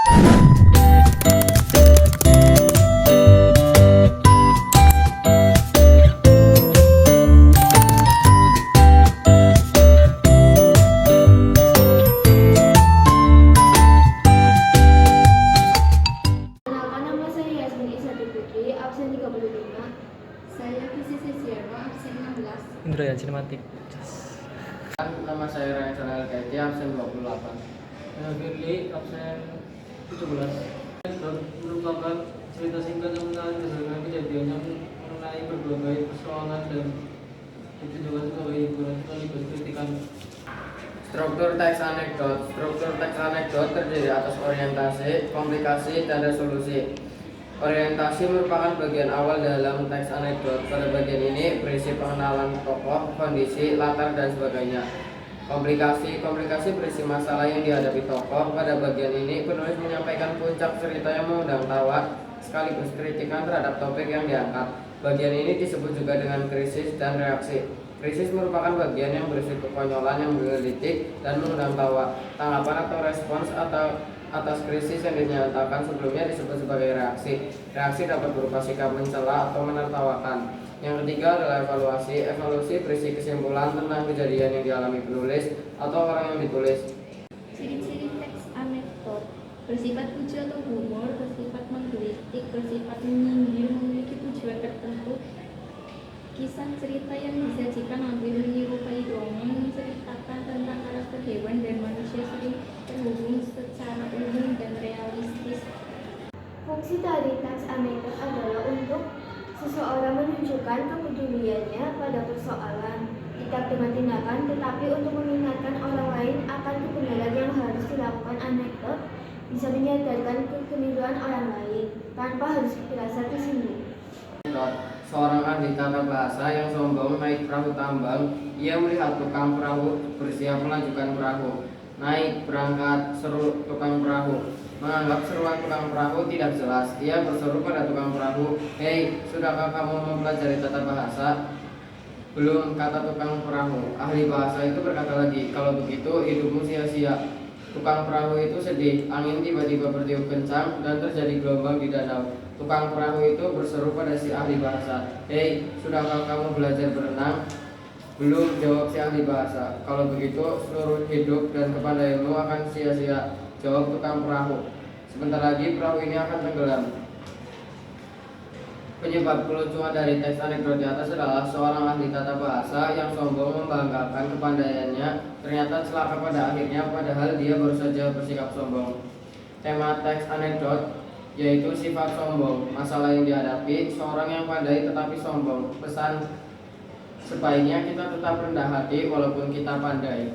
Absen 35. Saya Fisisi Sierra, absen 16. Indra ya sinematik. Nama saya Ryan Kaiti, absen 28. Firly absen 17. Merupakan cerita singkat tentang kejadian yang mengenai berbagai persoalan dan ditujukan sebagai hiburan sekaligus kritikan. Struktur teks anekdot terdiri atas orientasi, komplikasi, dan resolusi. Orientasi merupakan bagian awal dalam teks anekdot. Pada bagian ini berisi pengenalan tokoh, kondisi, latar, dan sebagainya. Komplikasi berisi masalah yang dihadapi tokoh. Pada bagian ini penulis menyampaikan puncak cerita yang mengundang tawa sekaligus kritikan terhadap topik yang diangkat. Bagian ini disebut juga dengan krisis dan reaksi. Krisis merupakan bagian yang berisi kekonyolan yang menggelitik dan mengundang tawa. Tanggapan atau respons atas krisis yang dinyatakan sebelumnya disebut sebagai reaksi. Reaksi dapat berupa sikap mencela atau menertawakan. Yang ketiga adalah evaluasi. Evaluasi berisi kesimpulan tentang kejadian yang dialami penulis atau orang yang ditulis. Ciri-ciri teks anekdot bersifat lucu atau humor, bersifat menggelitik, bersifat menyindir, memiliki tujuan tertentu. Kisah cerita yang disajikan hampir menyerupai dongeng, menceritakan tentang karakter hewan dan manusia, sering terhubung secara umum dan realistis. Fungsi dari teks anekdot adalah untuk seseorang menunjukkan kepeduliannya pada persoalan, tidak dengan tindakan, tetapi untuk mengingatkan orang lain akan kebenaran yang harus dilakukan. Anekdot bisa menyadarkan kekeliruan orang lain tanpa harus merasa tersinggung. Seorang ahli tata bahasa yang sombong naik perahu tambang. Ia melihat tukang perahu bersiap melanjutkan perahu. Naik, berangkat, seru tukang perahu. Menganggap seruan tukang perahu tidak jelas, ia berseru pada tukang perahu, "Hei, sudahkah kamu mempelajari tata bahasa?" "Belum," kata tukang perahu. Ahli bahasa itu berkata lagi, "Kalau begitu hidupmu sia-sia." Tukang perahu itu sedih. Angin tiba-tiba bertiup kencang dan terjadi gelombang di danau. Tukang perahu itu berseru pada si ahli bahasa, "Hei, sudahkah kamu belajar berenang?" "Belum," jawab si ahli bahasa. "Kalau begitu seluruh hidup dan kepandaianmu akan sia-sia," jawab tukang perahu. "Sebentar lagi perahu ini akan tenggelam." Penyebab kelucuan dari teks anekdot di atas adalah seorang ahli tata bahasa yang sombong membanggakan kepandaiannya ternyata celaka pada akhirnya, padahal dia baru saja bersikap sombong. Tema teks anekdot yaitu sifat sombong, masalah yang dihadapi, seorang yang pandai tetapi sombong. Pesan: sebaiknya kita tetap rendah hati walaupun kita pandai.